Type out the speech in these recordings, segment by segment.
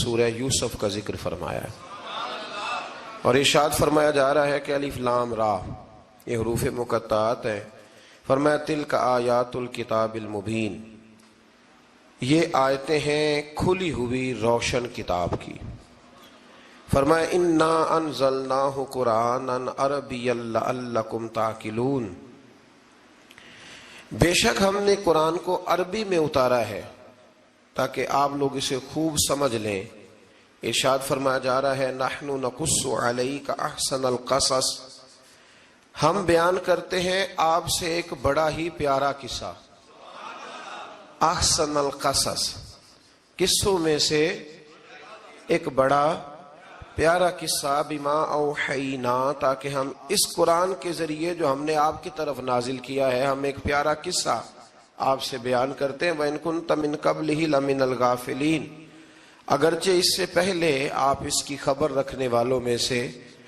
سورہ یوسف کا ذکر فرمایا ہے، اور ارشاد فرمایا جا رہا ہے کہ الف لام را یہ حروف مقطعات ہیں۔ فرمایا تلک آیات الکتاب المبین، یہ آیتیں ہیں کھلی ہوئی روشن کتاب کی۔ فرمایا انا انزلناہ قرآنا عربیا لعلکم تعقلون، بے شک ہم نے قرآن کو عربی میں اتارا ہے تاکہ آپ لوگ اسے خوب سمجھ لیں۔ ارشاد فرمایا جا رہا ہے نحن نقص علیک احسن القصص، ہم بیان کرتے ہیں آپ سے ایک بڑا ہی پیارا قصہ۔ احسن القصص، قصوں میں سے ایک بڑا پیارا قصہ، بما اوحینا، تاکہ ہم اس قرآن کے ذریعے جو ہم نے آپ کی طرف نازل کیا ہے، ہم ایک پیارا قصہ آپ سے بیان کرتے ہیں۔ وَإِن كُنتَ مِن قَبْلِهِ لَمِنَ الْغَافِلِينَ، اگرچہ اس سے پہلے آپ اس کی خبر رکھنے والوں میں سے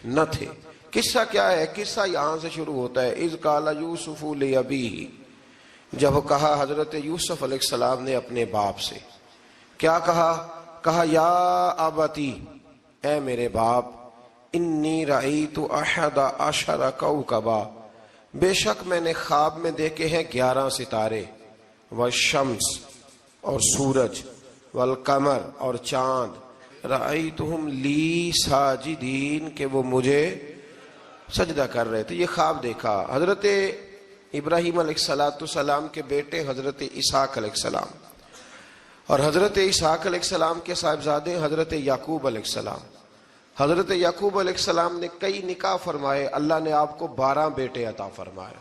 نہ تھے۔ قصہ کیا ہے؟ قصہ یہاں سے شروع ہوتا ہے اذ قال یوسف لأبیہ، جب کہا حضرت یوسف علیہ السلام نے اپنے باپ سے، کیا کہا یا ابتی، اے میرے باپ، انی رأیت احد عشر کوکبا، بے شک میں نے خواب میں دیکھے ہیں 11 ستارے، والشمس اور سورج، والقمر اور چاند، رأیتہم لی ساجدین، کہ وہ مجھے سجدہ کر رہے تھے۔ یہ خواب دیکھا حضرت ابراہیم علیہ السلام کے بیٹے حضرت اسحاق علیہ السلام، اور حضرت اسحاق علیہ السلام کے صاحبزادے حضرت یعقوب علیہ السلام۔ حضرت یعقوب علیہ السلام نے کئی نکاح فرمائے، اللہ نے آپ کو 12 بیٹے عطا فرمائے۔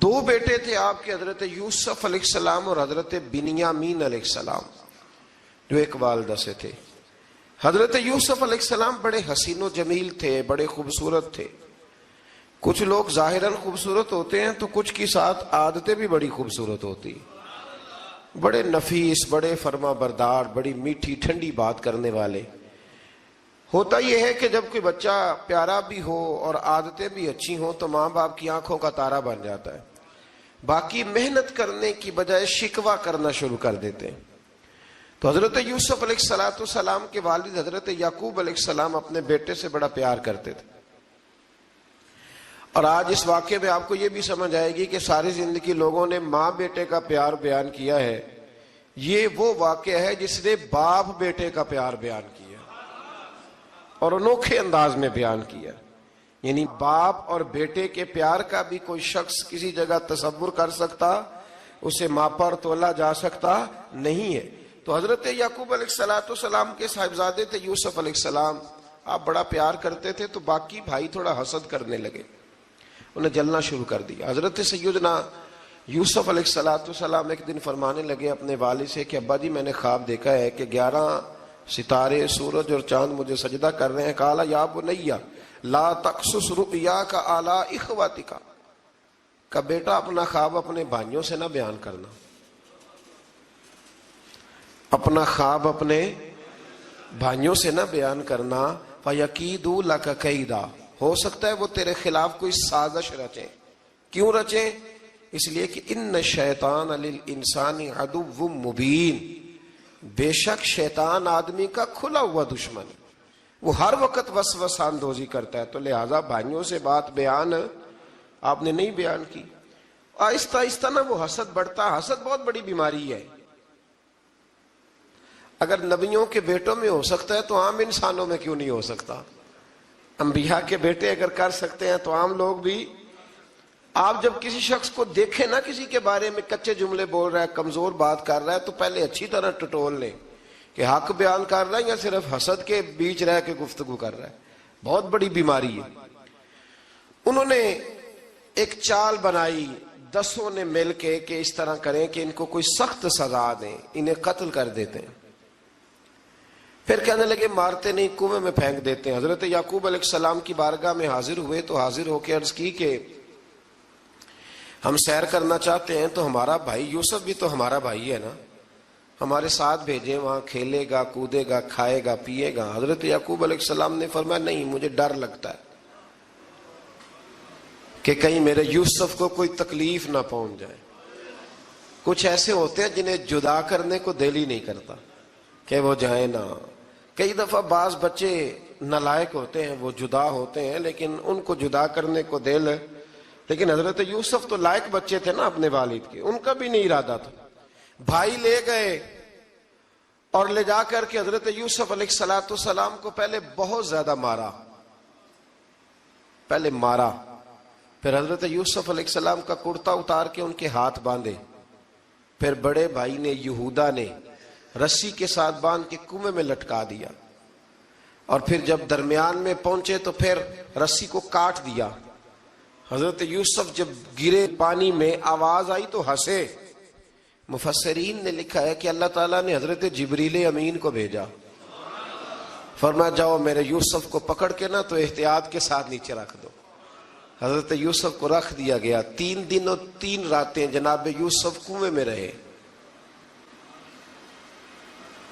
2 بیٹے تھے آپ کے، حضرت یوسف علیہ السلام اور حضرت بنیامین علیہ السلام، جو ایک والدہ سے تھے۔ حضرت یوسف علیہ السلام بڑے حسین و جمیل تھے، بڑے خوبصورت تھے۔ کچھ لوگ ظاہراً خوبصورت ہوتے ہیں تو کچھ کی ساتھ عادتیں بھی بڑی خوبصورت ہوتی، بڑے نفیس، بڑے فرما بردار، بڑی میٹھی ٹھنڈی بات کرنے والے۔ ہوتا یہ ہے کہ جب کوئی بچہ پیارا بھی ہو اور عادتیں بھی اچھی ہوں تو ماں باپ کی آنکھوں کا تارا بن جاتا ہے، باقی محنت کرنے کی بجائے شکوہ کرنا شروع کر دیتے ہیں۔ تو حضرت یوسف علیہ السلام کے والد حضرت یعقوب علیہ السلام اپنے بیٹے سے بڑا پیار کرتے تھے۔ اور آج اس واقعے میں آپ کو یہ بھی سمجھ آئے گی کہ ساری زندگی لوگوں نے ماں بیٹے کا پیار بیان کیا ہے، یہ وہ واقعہ ہے جس نے باپ بیٹے کا پیار بیان کیا اور انوکھے انداز میں بیان کیا۔ یعنی باپ اور بیٹے کے پیار کا بھی کوئی شخص کسی جگہ تصور کر سکتا، اسے ماپا اور تولا جا سکتا نہیں ہے۔ تو حضرت یعقوب علیہ السلام کے صاحبزادے تھے یوسف علیہ السلام، آپ بڑا پیار کرتے تھے، تو باقی بھائی تھوڑا حسد کرنے لگے، انہیں جلنا شروع کر دیا۔ حضرت سیدنا یوسف علیہ السلام ایک دن فرمانے لگے اپنے والد سے کہ ابا جی میں نے خواب دیکھا ہے کہ 11 ستارے، سورج اور چاند مجھے سجدہ کر رہے ہیں۔ قال یا بنی لا تقصص رؤیاک علی اخوتک، کہ بیٹا اپنا خواب اپنے بھائیوں سے نہ بیان کرنا، اپنا خواب اپنے بھائیوں سے نہ بیان کرنا، فَيَكِيدُوا لَكَ كَيْدًا، ہو سکتا ہے وہ تیرے خلاف کوئی سازش رچیں۔ کیوں رچیں؟ اس لیے کہ ان الشیطان للانسان عدو مبین، بے شک شیطان آدمی کا کھلا ہوا دشمن، وہ ہر وقت وسوسہ اندوزی کرتا ہے، تو لہٰذا بھائیوں سے بات بیان آپ نے نہیں بیان کی۔ آہستہ آہستہ نا وہ حسد بڑھتا، حسد بہت بڑی بیماری ہے۔ اگر نبیوں کے بیٹوں میں ہو سکتا ہے تو عام انسانوں میں کیوں نہیں ہو سکتا؟ انبیاء کے بیٹے اگر کر سکتے ہیں تو عام لوگ بھی۔ آپ جب کسی شخص کو دیکھیں نا کسی کے بارے میں کچے جملے بول رہا ہے، کمزور بات کر رہا ہے، تو پہلے اچھی طرح ٹٹول لیں کہ حق بیان کر رہا ہے یا صرف حسد کے بیچ رہ کے گفتگو کر رہا ہے۔ بہت بڑی بیماری ہے۔ انہوں نے ایک چال بنائی 10 نے مل کے کہ اس طرح کریں کہ ان کو کوئی سخت سزا دیں، انہیں قتل کر دیتے ہیں۔ پھر کہنے لگے مارتے نہیں، کنویں میں پھینک دیتے ہیں۔ حضرت یعقوب علیہ السلام کی بارگاہ میں حاضر ہوئے تو حاضر ہو کے عرض کی کہ ہم سیر کرنا چاہتے ہیں، تو ہمارا بھائی یوسف بھی تو ہمارا بھائی ہے نا، ہمارے ساتھ بھیجیں، وہاں کھیلے گا، کودے گا، کھائے گا، پیے گا۔ حضرت یعقوب علیہ السلام نے فرمایا نہیں، مجھے ڈر لگتا ہے کہ کہیں میرے یوسف کو کوئی تکلیف نہ پہنچ جائے۔ کچھ ایسے ہوتے ہیں جنہیں جدا کرنے کو دل ہی نہیں کرتا، کہ وہ جائیں نہ. کئی دفعہ بعض بچے نالائق ہوتے ہیں، وہ جدا ہوتے ہیں، لیکن ان کو جدا کرنے کو دل ہے. لیکن حضرت یوسف تو لائق بچے تھے نا اپنے والد کے، ان کا بھی نہیں ارادہ تھا. بھائی لے گئے اور لے جا کر کے حضرت یوسف علیہ السلام کو پہلے بہت زیادہ مارا. پھر حضرت یوسف علیہ السلام کا کرتا اتار کے ان کے ہاتھ باندھے. پھر بڑے بھائی نے یہودا نے رسی کے ساتھ باندھ کے کنویں میں لٹکا دیا. اور پھر جب درمیان میں پہنچے تو پھر رسی کو کاٹ دیا. حضرت یوسف جب گرے پانی میں آواز آئی تو ہنسے. مفسرین نے لکھا ہے کہ اللہ تعالیٰ نے حضرت جبریل امین کو بھیجا، فرمایا جاؤ میرے یوسف کو پکڑ کے نا تو احتیاط کے ساتھ نیچے رکھ دو. حضرت یوسف کو رکھ دیا گیا. 3 دن اور 3 راتیں جناب یوسف کنویں میں رہے.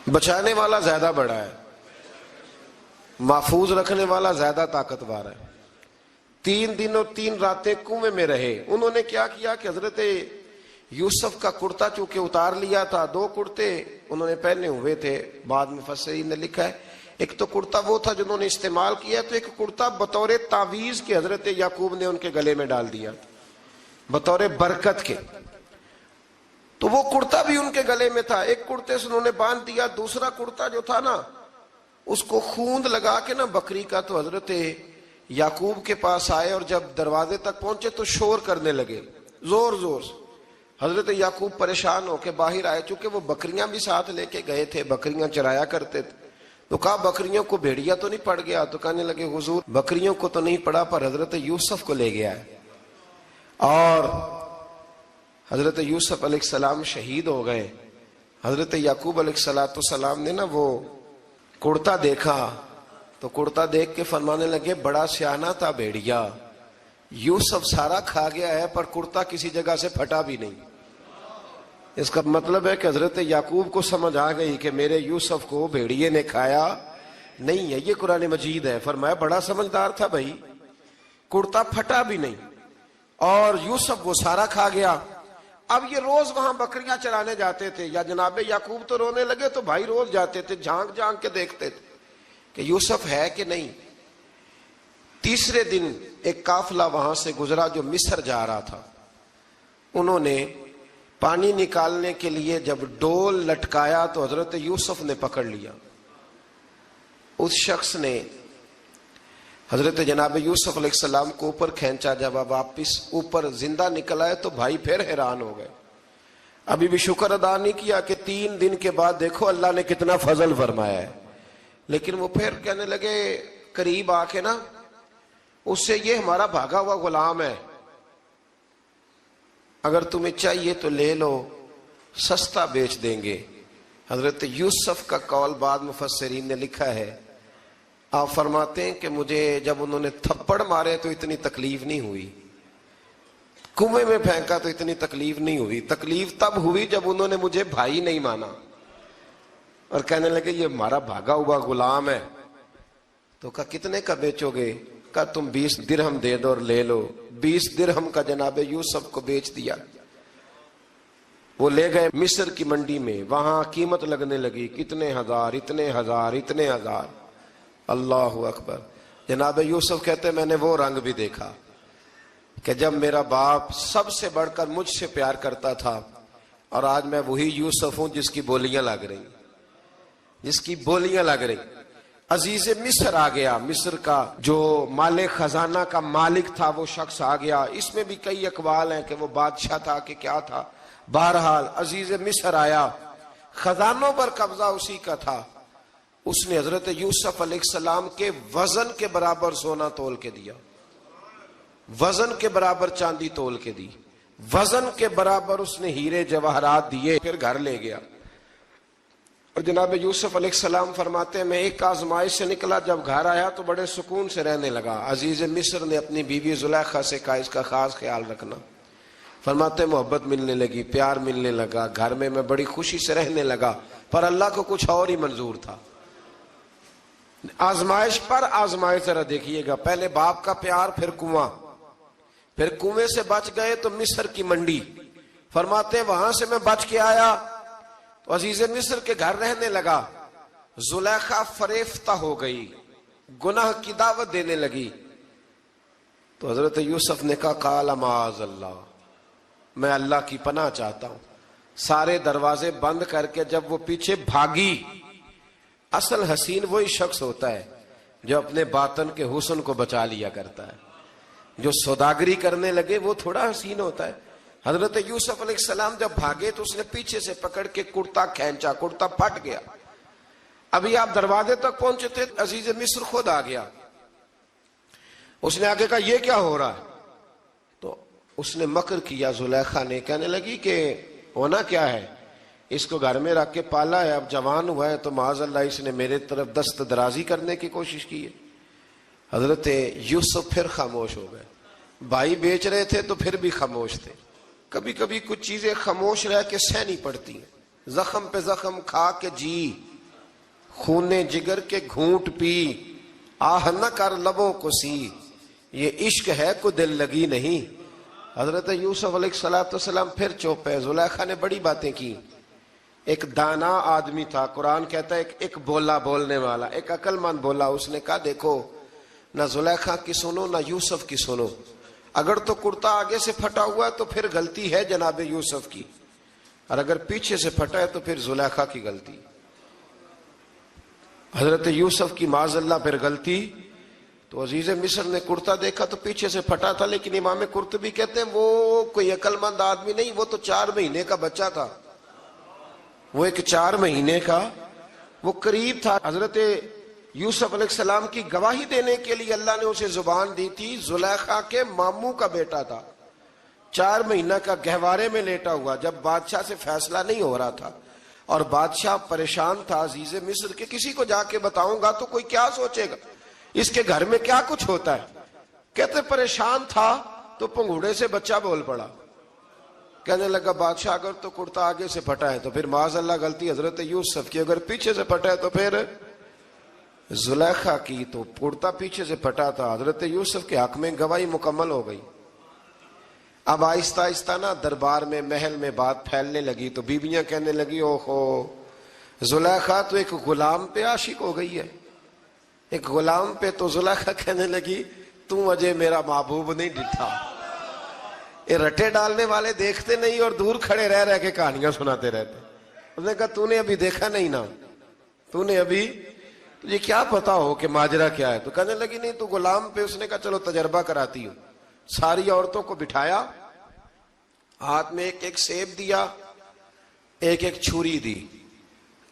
بچانے والا زیادہ بڑا ہے، محفوظ رکھنے والا زیادہ طاقتور ہے. 3 دن اور 3 راتیں کنویں میں رہے. انہوں نے کیا کیا کہ حضرت یوسف کا کرتا چونکہ اتار لیا تھا، 2 کرتے انہوں نے پہنے ہوئے تھے. بعد میں مفسرین نے لکھا ہے ایک تو کرتا وہ تھا جنہوں نے استعمال کیا، تو ایک کرتا بطور تعویذ کے حضرت یعقوب نے ان کے گلے میں ڈال دیا بطور برکت کے. تو وہ کرتا بھی ان کے گلے میں تھا. ایک کرتے سے انہوں نے باندھ دیا. دوسرا کرتا جو تھا نا اس کو خوند لگا کے نا بکری کا، تو حضرت یعقوب کے پاس آئے اور جب دروازے تک پہنچے تو شور کرنے لگے زور زور سے. حضرت یعقوب پریشان ہو کے باہر آئے، چونکہ وہ بکریاں بھی ساتھ لے کے گئے تھے، بکریاں چرایا کرتے تھے. تو کہا بکریوں کو بھیڑیا تو نہیں پڑ گیا؟ تو کہنے لگے حضور بکریوں کو تو نہیں پڑا، پر حضرت یوسف کو لے گیا ہے. اور حضرت یوسف علیہ السلام شہید ہو گئے. حضرت یعقوب علیہ السلام نے نا وہ کرتا دیکھا تو کرتا دیکھ کے فرمانے لگے بڑا سیانہ تھا بھیڑیا، یوسف سارا کھا گیا ہے پر کرتا کسی جگہ سے پھٹا بھی نہیں. اس کا مطلب ہے کہ حضرت یعقوب کو سمجھ آ گئی کہ میرے یوسف کو بھیڑیے نے کھایا نہیں ہے. یہ قرآن مجید ہے. فرمایا بڑا سمجھدار تھا بھائی، کرتا پھٹا بھی نہیں اور یوسف وہ سارا کھا گیا. اب یہ روز وہاں بکریاں چرانے جاتے تھے. یا جناب یعقوب تو رونے لگے تو بھائی روز جاتے تھے، جھانک جھانک کے دیکھتے تھے کہ یوسف ہے کہ نہیں. تیسرے دن ایک قافلہ وہاں سے گزرا جو مصر جا رہا تھا. انہوں نے پانی نکالنے کے لیے جب ڈول لٹکایا تو حضرت یوسف نے پکڑ لیا. اس شخص نے حضرت جناب یوسف علیہ السلام کو اوپر کھینچا. جب آپ واپس اوپر زندہ نکل آئے تو بھائی پھر حیران ہو گئے. ابھی بھی شکر ادا نہیں کیا کہ 3 دن کے بعد دیکھو اللہ نے کتنا فضل فرمایا ہے. لیکن وہ پھر کہنے لگے قریب آ کے نا اس سے یہ ہمارا بھاگا ہوا غلام ہے، اگر تمہیں چاہیے تو لے لو، سستا بیچ دیں گے. حضرت یوسف کا قول بعد مفسرین نے لکھا ہے. آپ فرماتے ہیں کہ مجھے جب انہوں نے تھپڑ مارے تو اتنی تکلیف نہیں ہوئی، کنویں میں پھینکا تو اتنی تکلیف نہیں ہوئی. تکلیف تب ہوئی جب انہوں نے مجھے بھائی نہیں مانا اور کہنے لگے یہ ہمارا بھاگا ہوا غلام ہے. تو کہا کتنے کا بیچو گے؟ کہا تم 20 درہم دے دو اور لے لو. 20 درہم کا جناب یوسف کو بیچ دیا. وہ لے گئے مصر کی منڈی میں، وہاں قیمت لگنے لگی کتنے ہزار، اتنے ہزار، اتنے ہزار. اللہ اکبر. جناب یوسف کہتے میں نے وہ رنگ بھی دیکھا کہ جب میرا باپ سب سے بڑھ کر مجھ سے پیار کرتا تھا اور آج میں وہی یوسف ہوں جس کی بولیاں لگ رہی، جس کی بولیاں لگ رہی. عزیز مصر آ گیا. مصر کا جو مال خزانہ کا مالک تھا وہ شخص آ گیا. اس میں بھی کئی اقوال ہیں کہ وہ بادشاہ تھا کہ کیا تھا. بہرحال عزیز مصر آیا، خزانوں پر قبضہ اسی کا تھا. اس نے حضرت یوسف علیہ السلام کے وزن کے برابر سونا تول کے دیا، وزن کے برابر چاندی تول کے دی، وزن کے برابر اس نے ہیرے جواہرات دیے. پھر گھر لے گیا. اور جناب یوسف علیہ السلام فرماتے ہیں میں ایک آزمائش سے نکلا، جب گھر آیا تو بڑے سکون سے رہنے لگا. عزیز مصر نے اپنی بیوی زلیخا سے کہا اس کا خاص خیال رکھنا. فرماتے محبت ملنے لگی، پیار ملنے لگا، گھر میں بڑی خوشی سے رہنے لگا. پر اللہ کو کچھ اور ہی منظور تھا. آزمائش پر آزمائش ذرا دیکھیے گا. پہلے باپ کا پیار، پھر کنواں، پھر کنویں سے بچ گئے تو مصر کی منڈی. فرماتے ہیں وہاں سے میں بچ کے آیا تو عزیز مصر کے گھر رہنے لگا. زلیخا فریفتہ ہو گئی، گناہ کی دعوت دینے لگی. تو حضرت یوسف نے کہا قال معاذ اللہ، میں اللہ کی پناہ چاہتا ہوں. سارے دروازے بند کر کے جب وہ پیچھے بھاگی، اصل حسین وہی شخص ہوتا ہے جو اپنے باطن کے حسن کو بچا لیا کرتا ہے. جو سوداگری کرنے لگے وہ تھوڑا حسین ہوتا ہے. حضرت یوسف علیہ السلام جب بھاگے تو اس نے پیچھے سے پکڑ کے کرتا کھینچا، کرتا پھٹ گیا. ابھی آپ دروازے تک پہنچے تھے، عزیز مصر خود آ گیا. اس نے آگے کہا یہ کیا ہو رہا ہے؟ تو اس نے مکر کیا، زلیخا نے، کہنے لگی کہ ہونا کیا ہے، اس کو گھر میں رکھ کے پالا ہے، اب جوان ہوا ہے تو معاذ اللہ اس نے میرے طرف دست درازی کرنے کی کوشش کی ہے. حضرت یوسف پھر خاموش ہو گئے. بھائی بیچ رہے تھے تو پھر بھی خاموش تھے. کبھی کبھی کچھ چیزیں خاموش رہ کے سہنی پڑتی ہیں. زخم پہ زخم کھا کے جی، خون جگر کے گھونٹ پی، آہ نہ کر لبوں کو سی، یہ عشق ہے کو دل لگی نہیں. حضرت یوسف علیہ السلام پھر چپ ہے. زلیخا نے بڑی باتیں کی. ایک دانا آدمی تھا، قرآن کہتا ہے ایک بولا بولنے والا، ایک عقل مند بولا. اس نے کہا دیکھو، نہ زلیخا کی سنو نہ یوسف کی سنو. اگر تو کرتا آگے سے پھٹا ہوا ہے تو پھر غلطی ہے جناب یوسف کی، اور اگر پیچھے سے پھٹا ہے تو پھر زلیخا کی غلطی. حضرت یوسف کی معاذ اللہ پھر غلطی. تو عزیز مصر نے کرتا دیکھا تو پیچھے سے پھٹا تھا، لیکن امام قرطبی کہتے ہیں وہ کوئی عقل مند آدمی نہیں، وہ تو 4 مہینے کا بچہ تھا. وہ ایک 4 مہینے کا وہ قریب تھا. حضرت یوسف علیہ السلام کی گواہی دینے کے لیے اللہ نے اسے زبان دی تھی. زلیخا کے ماموں کا بیٹا تھا، 4 مہینہ کا گہوارے میں لیٹا ہوا. جب بادشاہ سے فیصلہ نہیں ہو رہا تھا اور بادشاہ پریشان تھا عزیز مصر کے، کسی کو جا کے بتاؤں گا تو کوئی کیا سوچے گا، اس کے گھر میں کیا کچھ ہوتا ہے. کہتے پریشان تھا تو پنگوڑے سے بچہ بول پڑا. کہنے لگا بادشاہ اگر تو کرتا آگے سے پھٹا ہے تو پھر معاذ اللہ غلطی حضرت یوسف کی، اگر پیچھے سے پھٹا ہے تو پھر زلیخا کی. تو کرتا پیچھے سے پھٹا تھا. حضرت یوسف کے حق میں گواہی مکمل ہو گئی. اب آہستہ آہستہ نا دربار میں، محل میں بات پھیلنے لگی. تو بیویاں کہنے لگی اوہو، زلیخا تو ایک غلام پہ عاشق ہو گئی ہے، ایک غلام پہ. تو زلیخا کہنے لگی تم اجے میرا محبوب نہیں ڈٹھا. یہ رٹے ڈالنے والے دیکھتے نہیں اور دور کھڑے رہ رہ کے کہانیاں سناتے رہتے. اس نے کہا تو نے ابھی دیکھا نہیں نا، تو نے ابھی، تجھے کیا پتا ہو کہ ماجرا کیا ہے. تو کہنے لگی نہیں تو غلام پہ. اس نے کہا چلو تجربہ کراتی ہوں. ساری عورتوں کو بٹھایا، ہاتھ میں ایک ایک سیب دیا، ایک ایک چھری دی،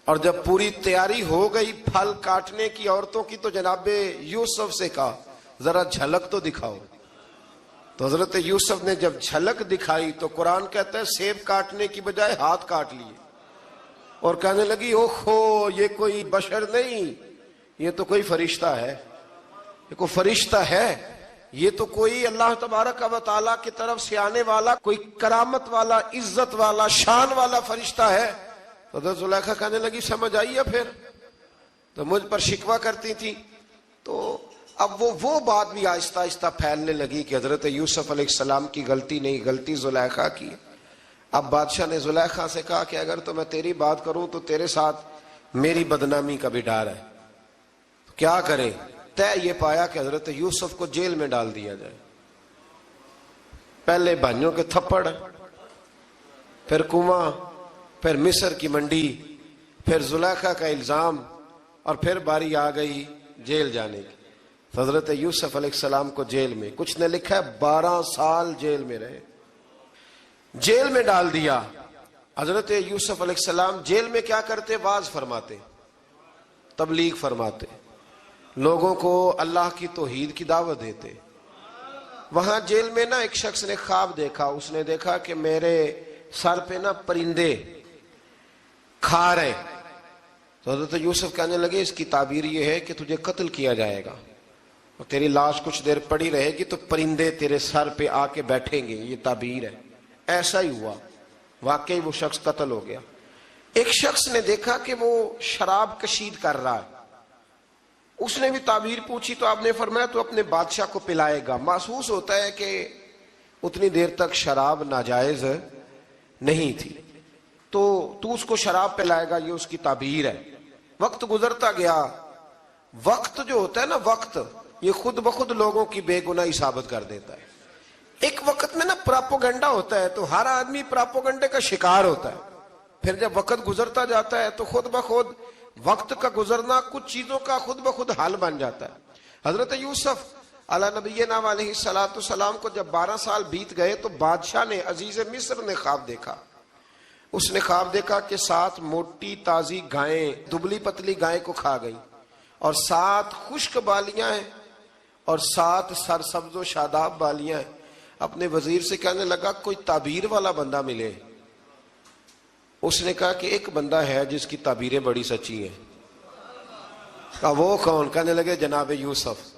اور جب پوری تیاری ہو گئی پھل کاٹنے کی عورتوں کی تو جناب یوسف سے کہا ذرا جھلک تو دکھاؤ. تو حضرت یوسف نے جب جھلک دکھائی تو قرآن کہتا ہے سیب کاٹنے کی بجائے ہاتھ کاٹ لیے، اور کہنے لگی اوہو یہ کوئی بشر نہیں، یہ تو کوئی فرشتہ ہے، یہ کوئی فرشتہ ہے، یہ تو کوئی اللہ تبارک و تعالیٰ کی طرف سے آنے والا کوئی کرامت والا، عزت والا، شان والا فرشتہ ہے. تو حضرت زلیخا کہنے لگی سمجھ آئی ہے پھر تو مجھ پر شکوہ کرتی تھی. تو اب وہ بات بھی آہستہ آہستہ پھیلنے لگی کہ حضرت یوسف علیہ السلام کی غلطی نہیں، غلطی زلیخا کی. اب بادشاہ نے زلیخا سے کہا کہ اگر تو میں تیری بات کروں تو تیرے ساتھ میری بدنامی کا بھی ڈر ہے، کیا کرے. طے یہ پایا کہ حضرت یوسف کو جیل میں ڈال دیا جائے. پہلے بھائیوں کے تھپڑ، پھر کنواں، پھر مصر کی منڈی، پھر زلیخا کا الزام، اور پھر باری آ گئی جیل جانے کی. حضرت یوسف علیہ السلام کو جیل میں، کچھ نے لکھا ہے 12 سال جیل میں رہے، جیل میں ڈال دیا. حضرت یوسف علیہ السلام جیل میں کیا کرتے؟ واعظ فرماتے، تبلیغ فرماتے، لوگوں کو اللہ کی توحید کی دعوت دیتے. وہاں جیل میں نا ایک شخص نے خواب دیکھا. اس نے دیکھا کہ میرے سر پہ نا پرندے کھا رہے. تو حضرت یوسف کہنے لگے اس کی تعبیر یہ ہے کہ تجھے قتل کیا جائے گا اور تیری لاش کچھ دیر پڑی رہے گی تو پرندے تیرے سر پہ آ کے بیٹھیں گے، یہ تعبیر ہے. ایسا ہی ہوا، واقعی وہ شخص قتل ہو گیا. ایک شخص نے دیکھا کہ وہ شراب کشید کر رہا ہے. اس نے بھی تعبیر پوچھی تو آپ نے فرمایا تو اپنے بادشاہ کو پلائے گا. محسوس ہوتا ہے کہ اتنی دیر تک شراب ناجائز نہیں تھی، تو اس کو شراب پلائے گا، یہ اس کی تعبیر ہے. وقت گزرتا گیا. وقت جو ہوتا ہے نا، وقت یہ خود بخود لوگوں کی بے گناہی ثابت کر دیتا ہے. ایک وقت میں نا پراپوگنڈا ہوتا ہے تو ہر آدمی پراپوگنڈے کا شکار ہوتا ہے. پھر جب وقت گزرتا جاتا ہے تو خود بخود وقت کا گزرنا کچھ چیزوں کا خود بخود حل بن جاتا ہے. حضرت یوسف علی نبینا علیہ الصلوۃ والسلام کو جب 12 سال بیت گئے تو بادشاہ نے، عزیز مصر نے خواب دیکھا. اس نے خواب دیکھا کہ 7 موٹی تازی گائیں دبلی پتلی گائیں کو کھا گئی، اور 7 خشک بالیاں ہیں اور 7 سرسبز و شاداب بالیاں ہیں. اپنے وزیر سے کہنے لگا کوئی تعبیر والا بندہ ملے. اس نے کہا کہ ایک بندہ ہے جس کی تعبیریں بڑی سچی ہیں. کہا وہ کون؟ کہنے لگے جناب یوسف.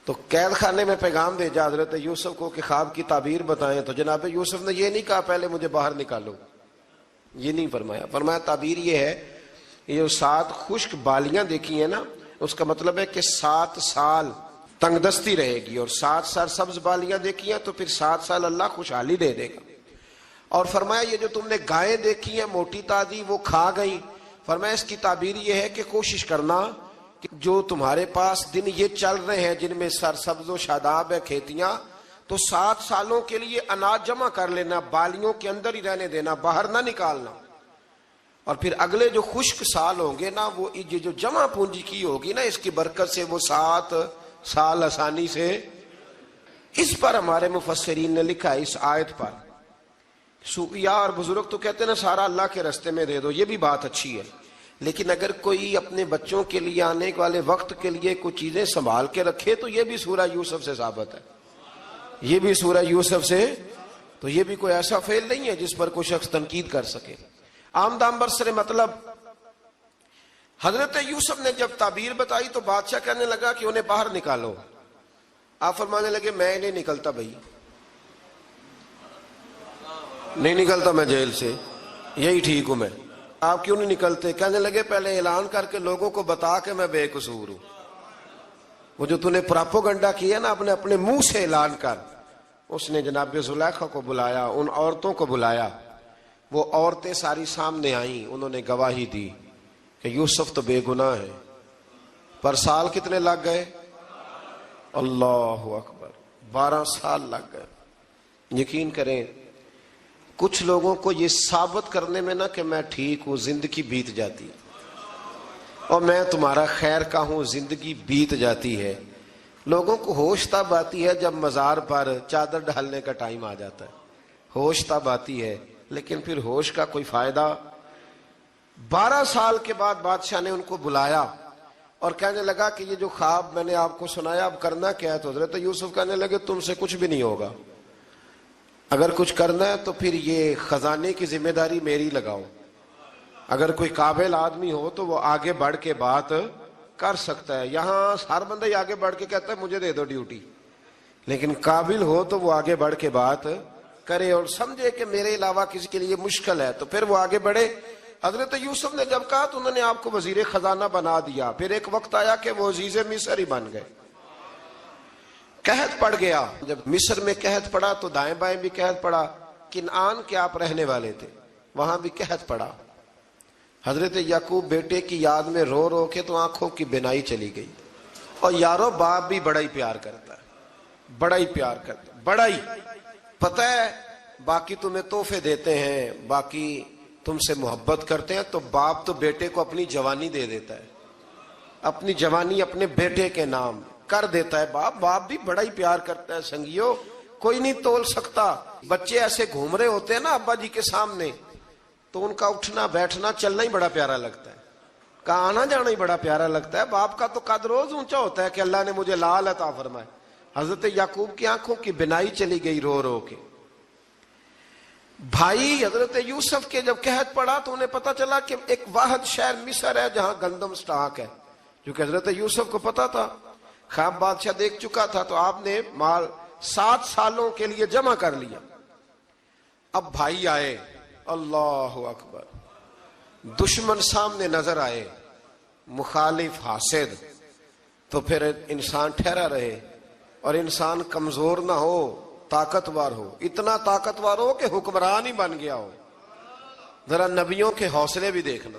تو قید خانے میں پیغام بھیجا حضرت یوسف کو کہ خواب کی تعبیر بتائیں. تو جناب یوسف نے یہ نہیں کہا پہلے مجھے باہر نکالو، یہ نہیں فرمایا. فرمایا تعبیر یہ ہے، یہ 7 خشک بالیاں دیکھی ہیں نا، اس کا مطلب ہے کہ 7 سال تنگ دستی رہے گی، اور 7 سرسبز بالیاں دیکھی ہیں تو پھر 7 سال اللہ خوشحالی دے دے گا. اور فرمایا یہ جو تم نے گائیں دیکھی ہیں موٹی تازی وہ کھا گئی، فرمایا اس کی تعبیر یہ ہے کہ کوشش کرنا کہ جو تمہارے پاس دن یہ چل رہے ہیں جن میں سرسبز و شاداب ہے کھیتیاں، تو 7 سالوں کے لیے اناج جمع کر لینا، بالیوں کے اندر ہی رہنے دینا، باہر نہ نکالنا. اور پھر اگلے جو خشک سال ہوں گے نا، وہ یہ جو جمع پونجی کی ہوگی نا، اس کی برکت سے وہ 7 سال آسانی سے. اس پر ہمارے مفسرین نے لکھا ہے، اس آیت پر صوفیاء اور بزرگ تو کہتے ہیں نا سارا اللہ کے راستے میں دے دو، یہ بھی بات اچھی ہے، لیکن اگر کوئی اپنے بچوں کے لیے آنے والے وقت کے لیے کچھ چیزیں سنبھال کے رکھے تو یہ بھی سورہ یوسف سے ثابت ہے. یہ بھی سورہ یوسف سے، تو یہ بھی کوئی ایسا فعل نہیں ہے جس پر کوئی شخص تنقید کر سکے. آمدام برسر مطلب حضرت یوسف نے جب تعبیر بتائی تو بادشاہ کہنے لگا کہ انہیں باہر نکالو. آپ فرمانے لگے میں نہیں نکلتا بھائی، نہیں نکلتا میں جیل سے، یہی ٹھیک ہوں میں. آپ کیوں نہیں نکلتے؟ کہنے لگے پہلے اعلان کر کے لوگوں کو بتا کہ میں بے قصور ہوں. وہ جو تو نے پراپوگنڈا کیا نا اپنے منہ سے اعلان کر. اس نے جناب زلیخا کو بلایا، ان عورتوں کو بلایا، وہ عورتیں ساری سامنے آئیں، انہوں نے گواہی دی کہ یوسف تو بے گناہ ہے. پر سال کتنے لگ گئے؟ اللہ اکبر، 12 سال لگ گئے. یقین کریں کچھ لوگوں کو یہ ثابت کرنے میں نا کہ میں ٹھیک ہوں زندگی بیت جاتی ہے، اور میں تمہارا خیر کا ہوں زندگی بیت جاتی ہے. لوگوں کو ہوش تب آتی ہے جب مزار پر چادر ڈالنے کا ٹائم آ جاتا ہے، ہوش تب آتی ہے، لیکن پھر ہوش کا کوئی فائدہ. 12 سال کے بعد بادشاہ نے ان کو بلایا اور کہنے لگا کہ یہ جو خواب میں نے آپ کو سنایا اب کرنا کیا ہے؟ تو حضرت یوسف کہنے لگے تم سے کچھ بھی نہیں ہوگا، اگر کچھ کرنا ہے تو پھر یہ خزانے کی ذمہ داری میری لگاؤ. اگر کوئی قابل آدمی ہو تو وہ آگے بڑھ کے بات کر سکتا ہے. یہاں ہر بندہ ہی آگے بڑھ کے کہتا ہے مجھے دے دو ڈیوٹی، لیکن قابل ہو تو وہ آگے بڑھ کے بات کرے اور سمجھے کہ میرے علاوہ کسی کے لیے مشکل ہے تو پھر وہ آگے بڑھے. حضرت یوسف نے جب کہا تو انہوں نے آپ کو وزیر خزانہ بنا دیا. پھر ایک وقت آیا کہ وہ عزیز مصر ہی بن گئے. قحط پڑ گیا، جب مصر میں قحط پڑا تو دائیں بائیں بھی قحط پڑا. کنعان کے آپ رہنے والے تھے، وہاں بھی قحط پڑا. حضرت یعقوب بیٹے کی یاد میں رو رو کے تو آنکھوں کی بینائی چلی گئی. اور یارو باپ بھی بڑا ہی پیار کرتا ہے، بڑا ہی پیار کرتا ہے، بڑا ہی. پتہ ہے باقی تمہیں تحفے دیتے ہیں، باقی تم سے محبت کرتے ہیں، تو باپ تو بیٹے کو اپنی جوانی دے دیتا ہے، اپنی جوانی اپنے بیٹے کے نام کر دیتا ہے. باپ بھی بڑا ہی پیار کرتا ہے. سنگیو کوئی نہیں تول سکتا. بچے ایسے گھوم رہے ہوتے ہیں نا ابا جی کے سامنے تو ان کا اٹھنا بیٹھنا چلنا ہی بڑا پیارا لگتا ہے، کا آنا جانا ہی بڑا پیارا لگتا ہے. باپ کا تو قد روز اونچا ہوتا ہے کہ اللہ نے مجھے لال عطا فرمائے. حضرت یعقوب کی آنکھوں کی بینائی چلی گئی رو رو کے. بھائی حضرت یوسف کے جب قحط پڑا تو انہیں پتا چلا کہ ایک واحد شہر مصر ہے جہاں گندم سٹاک ہے، کیونکہ حضرت یوسف کو پتا تھا، خواب بادشاہ دیکھ چکا تھا. تو آپ نے مال 7 سالوں کے لیے جمع کر لیا. اب بھائی آئے، اللہ اکبر، دشمن سامنے نظر آئے، مخالف حاسد، تو پھر انسان ٹھہرا رہے اور انسان کمزور نہ ہو، طاقتور ہو. اتنا طاقتور ہو کہ حکمران ہی بن گیا ہو. ذرا نبیوں کے حوصلے بھی دیکھنا.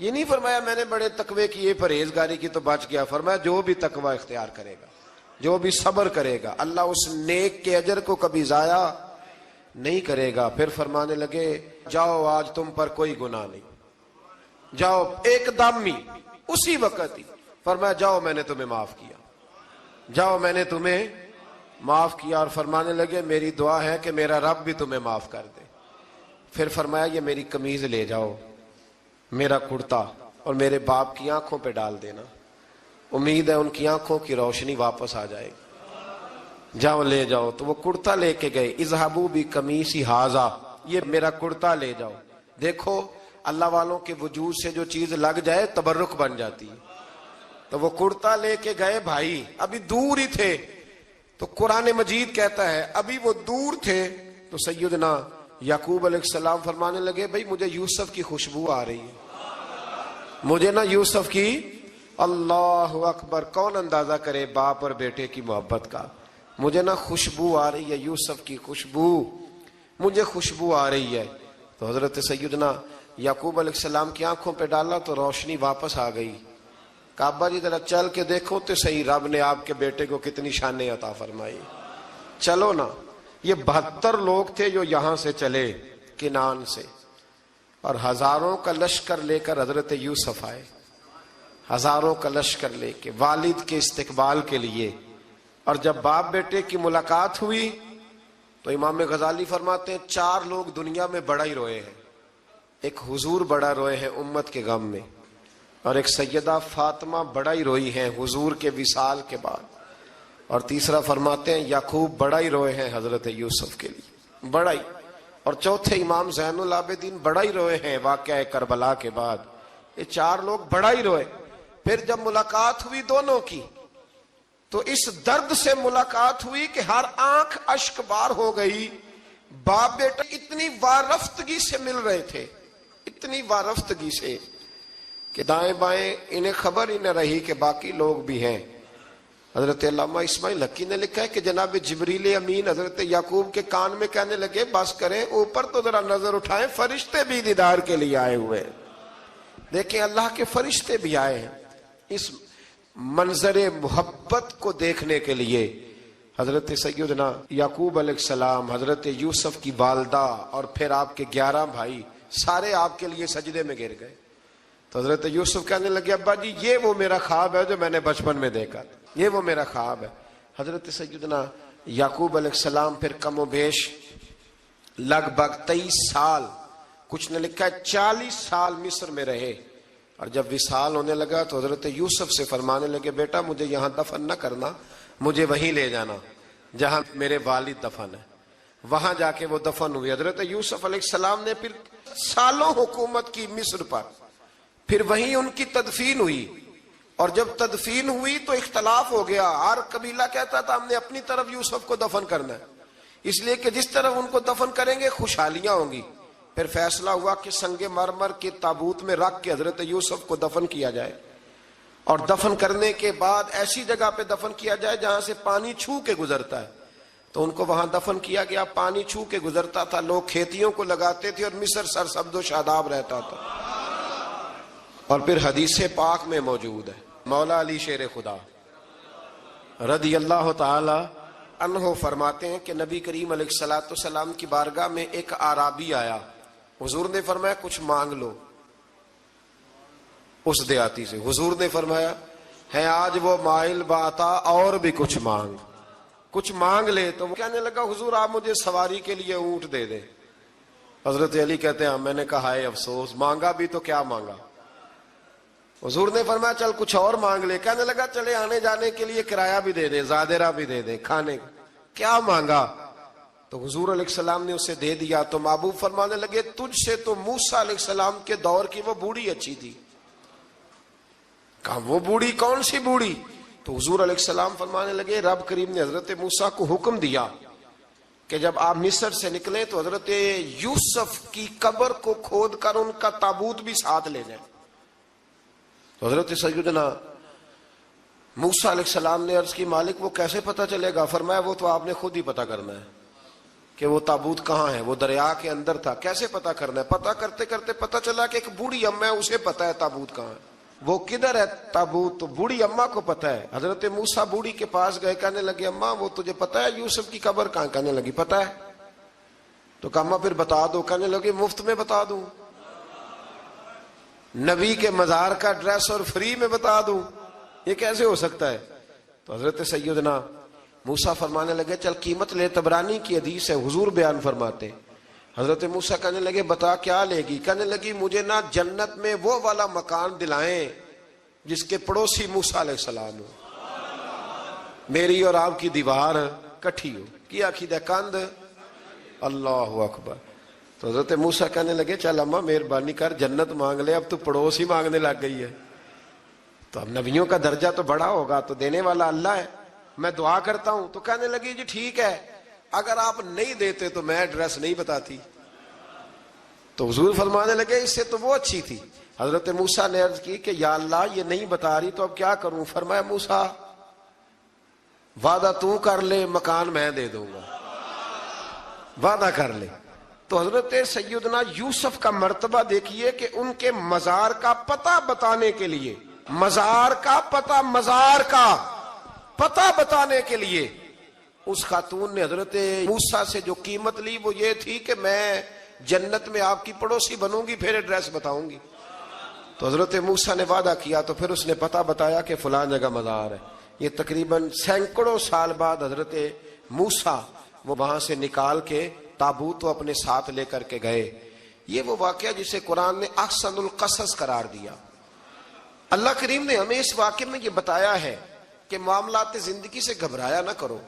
یہ نہیں فرمایا میں نے بڑے تقوی کیے پرہیزگاری کی تو بچ گیا، فرمایا جو بھی تقوی اختیار کرے گا، جو بھی صبر کرے گا، اللہ اس نیک کے اجر کو کبھی ضائع نہیں کرے گا۔ پھر فرمانے لگے جاؤ آج تم پر کوئی گناہ نہیں، جاؤ ایک دم ہی اسی وقت ہی فرمایا جاؤ میں نے تمہیں معاف کیا، جاؤ میں نے تمہیں معاف کیا۔ اور فرمانے لگے میری دعا ہے کہ میرا رب بھی تمہیں معاف کر دے۔ پھر فرمایا یہ میری قمیض لے جاؤ، میرا کرتا، اور میرے باپ کی آنکھوں پہ ڈال دینا، امید ہے ان کی آنکھوں کی روشنی واپس آ جائے گی، جاؤ لے جاؤ۔ تو وہ کرتا لے کے گئے، اذهبوا بقمیصی ھذا، یہ میرا کرتا لے جاؤ۔ دیکھو اللہ والوں کے وجود سے جو چیز لگ جائے تبرک بن جاتی ہے۔ تو وہ کرتا لے کے گئے بھائی، ابھی دور ہی تھے، تو قرآن مجید کہتا ہے ابھی وہ دور تھے تو سیدنا یعقوب علیہ السلام فرمانے لگے بھائی مجھے یوسف کی خوشبو آ رہی ہے، مجھے نا یوسف کی، اللہ اکبر، کون اندازہ کرے باپ اور بیٹے کی محبت کا، مجھے نا خوشبو آ رہی ہے، یوسف کی خوشبو، مجھے خوشبو آ رہی ہے۔ تو حضرت سیدنا یعقوب علیہ السلام کی آنکھوں پہ ڈالا تو روشنی واپس آ گئی۔ کعبہ جی ذرا چل کے دیکھو تو صحیح رب نے آپ کے بیٹے کو کتنی شانیں عطا فرمائی۔ چلو نا، یہ 72 لوگ تھے جو یہاں سے چلے کنعان سے، اور ہزاروں کا لشکر لے کر حضرت یوسف آئے، ہزاروں کا لشکر لے کے والد کے استقبال کے لیے۔ اور جب باپ بیٹے کی ملاقات ہوئی تو امام غزالی فرماتے ہیں 4 لوگ دنیا میں بڑا ہی روئے ہیں، ایک حضور بڑا روئے ہیں امت کے غم میں، اور ایک سیدہ فاطمہ بڑا ہی روئی ہیں حضور کے وصال کے بعد، اور تیسرا فرماتے ہیں یعقوب بڑا ہی روئے ہیں حضرت یوسف کے لیے، بڑا ہی، اور چوتھے امام زین العابدین بڑا ہی روئے ہیں واقعہ کربلا کے بعد۔ یہ 4 لوگ بڑا ہی روئے۔ پھر جب ملاقات ہوئی دونوں کی تو اس درد سے ملاقات ہوئی کہ ہر آنکھ اشک بار ہو گئی۔ باپ بیٹا اتنی وارفتگی سے مل رہے تھے، اتنی وارفتگی سے کہ دائیں بائیں انہیں خبر ہی نہ رہی کہ باقی لوگ بھی ہیں۔ حضرت علامہ اسماعیل حقی نے لکھا ہے کہ جناب جبریل امین حضرت یعقوب کے کان میں کہنے لگے بس کریں، اوپر تو ذرا نظر اٹھائیں، فرشتے بھی دیدار کے لیے آئے ہوئے ہیں۔ دیکھیں اللہ کے فرشتے بھی آئے ہیں اس منظر محبت کو دیکھنے کے لیے۔ حضرت سیدنا یعقوب علیہ السلام، حضرت یوسف کی والدہ، اور پھر آپ کے 11 بھائی سارے آپ کے لیے سجدے میں گر گئے۔ تو حضرت یوسف کہنے لگے ابا جی یہ وہ میرا خواب ہے جو میں نے بچپن میں دیکھا، یہ وہ میرا خواب ہے۔ حضرت سیدنا یعقوب علیہ السلام پھر کم و بیش لگ بھگ 23 سال، کچھ نے لکھا ہے 40 سال مصر میں رہے، اور جب وصال ہونے لگا تو حضرت یوسف سے فرمانے لگے بیٹا مجھے یہاں دفن نہ کرنا، مجھے وہیں لے جانا جہاں میرے والد دفن ہے۔ وہاں جا کے وہ دفن ہوئے۔ حضرت یوسف علیہ السلام نے پھر سالوں حکومت کی مصر پر، پھر وہیں ان کی تدفین ہوئی، اور جب تدفین ہوئی تو اختلاف ہو گیا، ہر قبیلہ کہتا تھا ہم نے اپنی طرف یوسف کو دفن کرنا ہے، اس لیے کہ جس طرف ان کو دفن کریں گے خوشحالیاں ہوں گی۔ پھر فیصلہ ہوا کہ سنگ مرمر کے تابوت میں رکھ کے حضرت یوسف کو دفن کیا جائے، اور دفن کرنے کے بعد ایسی جگہ پہ دفن کیا جائے جہاں سے پانی چھو کے گزرتا ہے۔ تو ان کو وہاں دفن کیا گیا، پانی چھو کے گزرتا تھا، لوگ کھیتیوں کو لگاتے تھے، اور مصر سرسبز و شاداب رہتا تھا۔ اور پھر حدیث پاک میں موجود ہے، مولا علی شیر خدا رضی اللہ تعالی عنہ فرماتے ہیں کہ نبی کریم علیہ الصلوۃ والسلام کی بارگاہ میں ایک اعرابی آیا، حضور نے فرمایا کچھ مانگ لو اس دیہاتی سے۔ حضور نے فرمایا ہے آج وہ مائل باتا، اور بھی کچھ مانگ لے۔ تو وہ کہنے لگا حضور آپ مجھے سواری کے لیے اونٹ دے دیں۔ حضرت علی کہتے ہیں میں نے کہا ہے افسوس، مانگا بھی تو کیا مانگا۔ حضور نے فرمایا چل کچھ اور مانگ لے۔ کہنے لگا چلے آنے جانے کے لیے کرایہ بھی دے دے، زادرہ بھی دے دے، کھانے کیا مانگا؟ تو حضور علیہ السلام نے اسے دے دیا۔ تو محبوب فرمانے لگے تجھ سے تو موسیٰ علیہ السلام کے دور کی وہ بوڑھی اچھی تھی۔ کہا وہ بوڑھی کون سی بوڑھی؟ تو حضور علیہ السلام فرمانے لگے رب کریم نے حضرت موسیٰ کو حکم دیا کہ جب آپ مصر سے نکلیں تو حضرت یوسف کی قبر کو کھود کر ان کا تابوت بھی ساتھ لے جائیں۔ تو حضرت سیدنا موسیٰ علیہ السلام نے عرض کی مالک وہ کیسے پتہ چلے گا؟ فرمایا وہ تو آپ نے خود ہی پتہ کرنا ہے، کہ وہ تابوت کہاں ہے، وہ دریا کے اندر تھا، کیسے پتا کرنا ہے؟ پتا کرتے کرتے پتا چلا کہ ایک بوڑھی اماں ہے، اسے پتا ہے تابوت کہاں ہے، وہ کدھر ہے تابوت، تو بوڑھی اماں کو پتا ہے۔ حضرت موسیٰ بوڑھی کے پاس گئے، کہنے لگے اماں وہ تجھے پتا ہے یوسف کی قبر کہاں؟ کہنے لگی پتا ہے۔ تو کہا اماں پھر بتا دو، کہنے لگے مفت میں بتا دوں، نبی کے مزار کا ایڈریس اور فری میں بتا دوں، یہ کیسے ہو سکتا ہے؟ تو حضرت سیدنا موسیٰ فرمانے لگے چل قیمت لے، طبرانی کی حدیث ہے، حضور بیان فرماتے۔ حضرت موسیٰ کہنے لگے بتا کیا لے گی؟ کہنے لگی مجھے نا جنت میں وہ والا مکان دلائیں جس کے پڑوسی موسیٰ علیہ السلام ہو، میری اور آپ کی دیوار کٹھی ہو، کیا عقیدہ کند، اللہ اکبر۔ تو حضرت موسیٰ کہنے لگے چل اماں مہربانی کر جنت مانگ لے، اب تو پڑوس ہی مانگنے لگ گئی ہے، تو اب نبیوں کا درجہ تو بڑا ہوگا، تو دینے والا اللہ ہے، میں دعا کرتا ہوں۔ تو کہنے لگی جی ٹھیک ہے، اگر آپ نہیں دیتے تو میں ایڈریس نہیں بتاتی۔ تو حضور فرمانے لگے اس سے تو وہ اچھی تھی۔ حضرت موسیٰ نے عرض کی کہ یا اللہ یہ نہیں بتا رہی تو اب کیا کروں؟ فرمایا موسیٰ وعدہ تو کر لے، مکان میں دے دوں گا، وعدہ کر لے۔ تو حضرت سیدنا یوسف کا مرتبہ دیکھیے کہ ان کے مزار کا پتہ بتانے کے لیے، مزار کا پتہ، مزار کا پتہ بتانے کے لیے اس خاتون نے حضرت موسیٰ سے جو قیمت لی وہ یہ تھی کہ میں جنت میں آپ کی پڑوسی بنوں گی، پھر ایڈریس بتاؤں گی۔ تو حضرت موسیٰ نے وعدہ کیا، تو پھر اس نے پتہ بتایا کہ فلاں جگہ مزار ہے۔ یہ تقریباً سینکڑوں سال بعد حضرت موسیٰ وہ وہاں سے نکال کے تابوت کو اپنے ساتھ لے کر کے گئے۔ یہ وہ واقعہ جسے قرآن نے احسن القصص قرار دیا۔ اللہ کریم نے ہمیں اس واقعے میں یہ بتایا ہے کہ معاملات زندگی سے گھبرایا نہ کرو،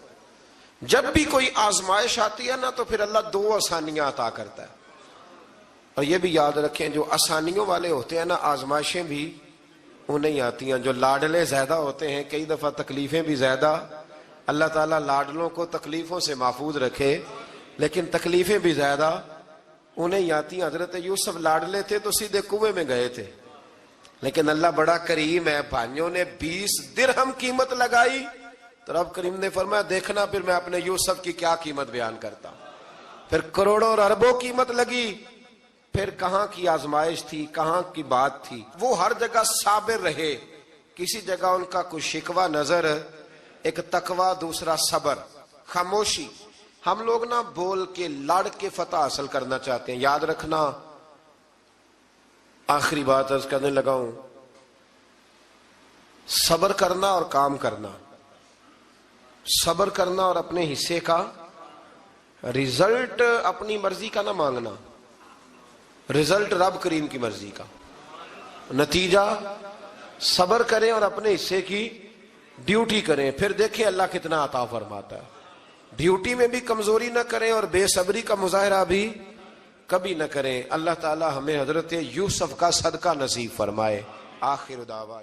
جب بھی کوئی آزمائش آتی ہے نا تو پھر اللہ دو آسانیاں عطا کرتا ہے، اور یہ بھی یاد رکھیں جو آسانیوں والے ہوتے ہیں نا آزمائشیں بھی انہیں آتی ہیں، جو لاڈلے زیادہ ہوتے ہیں کئی دفعہ تکلیفیں بھی زیادہ۔ اللہ تعالیٰ لاڈلوں کو تکلیفوں سے محفوظ رکھے، لیکن تکلیفیں بھی زیادہ انہیں آتی ہیں۔ حضرت یوسف لاڈلے تھے تو سیدھے کنویں میں گئے تھے، لیکن اللہ بڑا کریم ہے، بھائیوں نے 20 درہم قیمت لگائی تو رب کریم نے فرمایا دیکھنا پھر میں اپنے یوسف کی کیا قیمت بیان کرتا ہوں۔ پھر کروڑوں اور اربوں قیمت لگی، پھر کہاں کی آزمائش تھی، کہاں کی بات تھی، وہ ہر جگہ صابر رہے، کسی جگہ ان کا کوئی شکوہ نظر، ایک تقوی، دوسرا صبر، خاموشی۔ ہم لوگ نہ بول کے لڑ کے فتح حاصل کرنا چاہتے ہیں، یاد رکھنا۔ آخری بات عرض کرنے لگا ہوں، صبر کرنا اور کام کرنا، صبر کرنا اور اپنے حصے کا رزلٹ اپنی مرضی کا نہ مانگنا، رزلٹ رب کریم کی مرضی کا، نتیجہ صبر کریں اور اپنے حصے کی ڈیوٹی کریں، پھر دیکھیں اللہ کتنا عطا فرماتا ہے۔ ڈیوٹی میں بھی کمزوری نہ کریں اور بے صبری کا مظاہرہ بھی کبھی نہ کریں۔ اللہ تعالی ہمیں حضرت یوسف کا صدقہ نصیب فرمائے۔ آخر دعویٰ